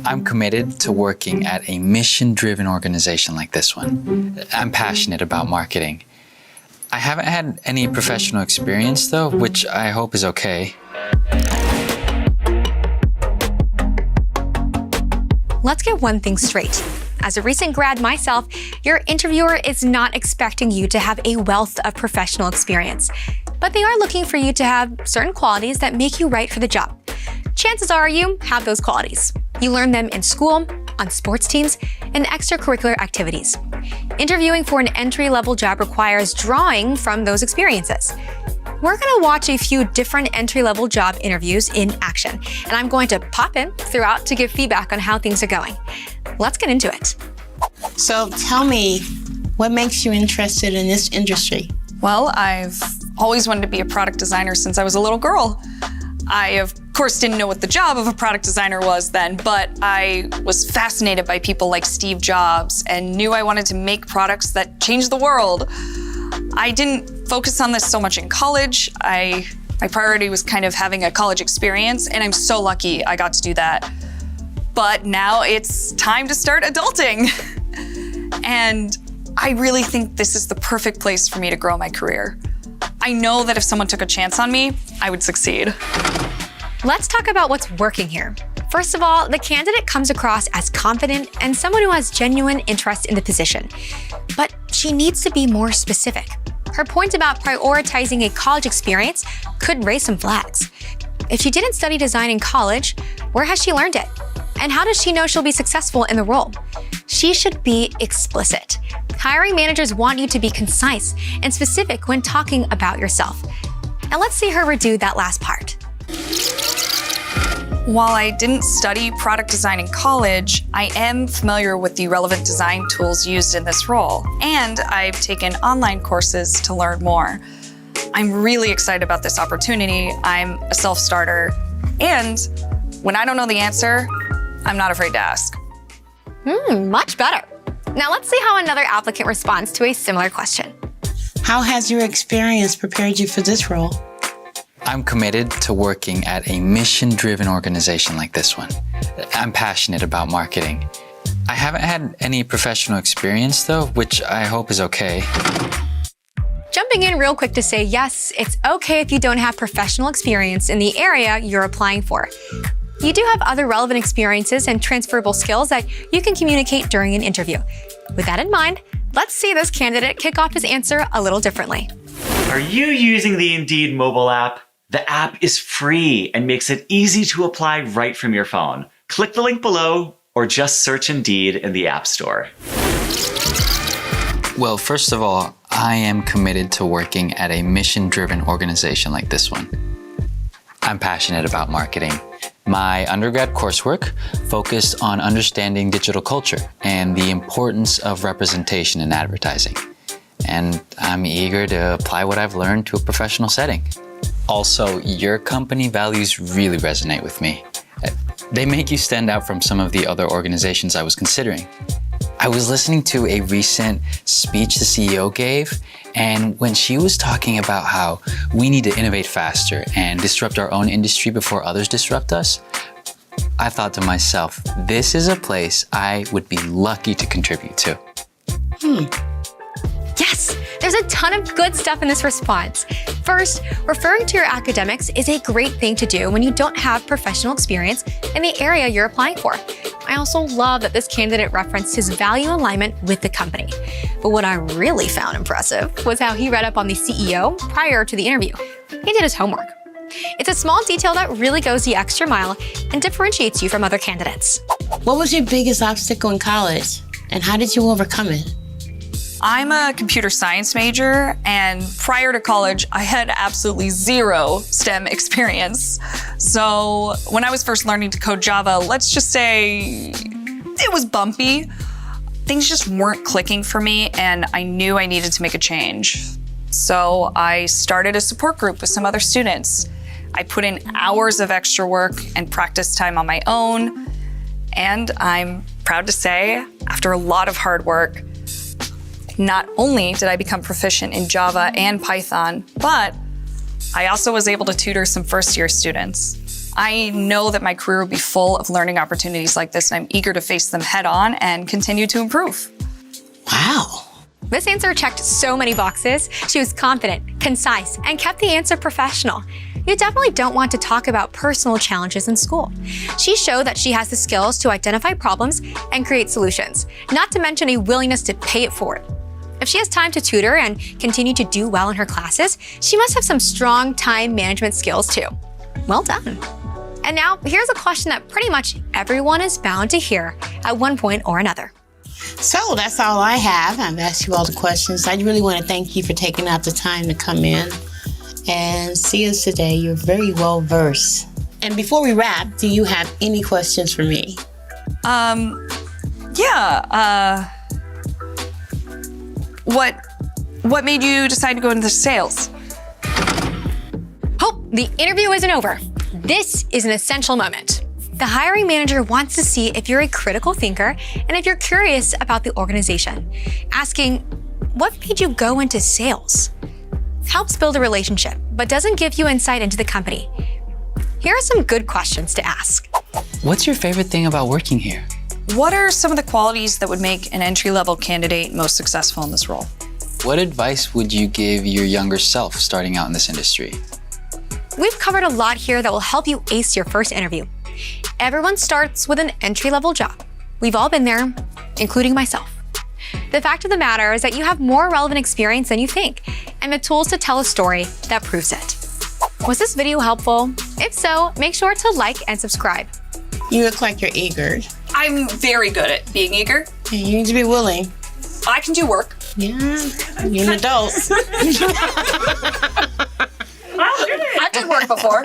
I'm committed to working at a mission-driven organization like this one. I'm passionate about marketing. I haven't had any professional experience though, which I hope is okay. Let's get one thing straight. As a recent grad myself, your interviewer is not expecting you to have a wealth of professional experience, but they are looking for you to have certain qualities that make you right for the job. Chances are you have those qualities. You learn them in school, on sports teams, and extracurricular activities. Interviewing for an entry-level job requires drawing from those experiences. We're gonna watch a few different entry-level job interviews in action, and I'm going to pop in throughout to give feedback on how things are going. Let's get into it. So tell me, what makes you interested in this industry? Well, I've always wanted to be a product designer since I was a little girl. I, of course, didn't know what the job of a product designer was then, but I was fascinated by people like Steve Jobs and knew I wanted to make products that changed the world. I didn't focus on this so much in college. My priority was kind of having a college experience, and I'm so lucky I got to do that. But now it's time to start adulting. And I really think this is the perfect place for me to grow my career. I know that if someone took a chance on me, I would succeed. Let's talk about what's working here. First of all, the candidate comes across as confident and someone who has genuine interest in the position. But she needs to be more specific. Her point about prioritizing a college experience could raise some flags. If she didn't study design in college, where has she learned it? And how does she know she'll be successful in the role? She should be explicit. Hiring managers want you to be concise and specific when talking about yourself. And let's see her redo that last part. While I didn't study product design in college, I am familiar with the relevant design tools used in this role, and I've taken online courses to learn more. I'm really excited about this opportunity. I'm a self-starter, and when I don't know the answer, I'm not afraid to ask. Much better. Now let's see how another applicant responds to a similar question. How has your experience prepared you for this role? I'm committed to working at a mission-driven organization like this one. I'm passionate about marketing. I haven't had any professional experience though, which I hope is okay. Jumping in real quick to say yes, it's okay if you don't have professional experience in the area you're applying for. You do have other relevant experiences and transferable skills that you can communicate during an interview. With that in mind, let's see this candidate kick off his answer a little differently. Are you using the Indeed mobile app? The app is free and makes it easy to apply right from your phone. Click the link below or just search Indeed in the App Store. Well, first of all, I am committed to working at a mission-driven organization like this one. I'm passionate about marketing. My undergrad coursework focused on understanding digital culture and the importance of representation in advertising. And I'm eager to apply what I've learned to a professional setting. Also, your company values really resonate with me. They make you stand out from some of the other organizations I was considering. I was listening to a recent speech the CEO gave, and when she was talking about how we need to innovate faster and disrupt our own industry before others disrupt us, I thought to myself, this is a place I would be lucky to contribute to. Yes, there's a ton of good stuff in this response. First, referring to your academics is a great thing to do when you don't have professional experience in the area you're applying for. I also love that this candidate referenced his value alignment with the company. But what I really found impressive was how he read up on the CEO prior to the interview. He did his homework. It's a small detail that really goes the extra mile and differentiates you from other candidates. What was your biggest obstacle in college, and how did you overcome it? I'm a computer science major, and prior to college, I had absolutely zero STEM experience. So when I was first learning to code Java, let's just say it was bumpy. Things just weren't clicking for me, and I knew I needed to make a change. So I started a support group with some other students. I put in hours of extra work and practice time on my own, and I'm proud to say, after a lot of hard work, not only did I become proficient in Java and Python, but I also was able to tutor some first-year students. I know that my career will be full of learning opportunities like this, and I'm eager to face them head on and continue to improve. Wow. This answer checked so many boxes. She was confident, concise, and kept the answer professional. You definitely don't want to talk about personal challenges in school. She showed that she has the skills to identify problems and create solutions, not to mention a willingness to pay it forward. If she has time to tutor and continue to do well in her classes, she must have some strong time management skills too. Well done. And now, here's a question that pretty much everyone is bound to hear at one point or another. So that's all I have. I've asked you all the questions. I really want to thank you for taking out the time to come in and see us today. You're very well versed. And before we wrap, do you have any questions for me? What made you decide to go into sales? Hope, the interview isn't over. This is an essential moment. The hiring manager wants to see if you're a critical thinker and if you're curious about the organization. Asking, what made you go into sales? Helps build a relationship, but doesn't give you insight into the company. Here are some good questions to ask. What's your favorite thing about working here? What are some of the qualities that would make an entry-level candidate most successful in this role? What advice would you give your younger self starting out in this industry? We've covered a lot here that will help you ace your first interview. Everyone starts with an entry-level job. We've all been there, including myself. The fact of the matter is that you have more relevant experience than you think, and the tools to tell a story that proves it. Was this video helpful? If so, make sure to like and subscribe. You look like you're eager. I'm very good at being eager. You need to be willing. I can do work. Yeah, you're an adult. I did work before.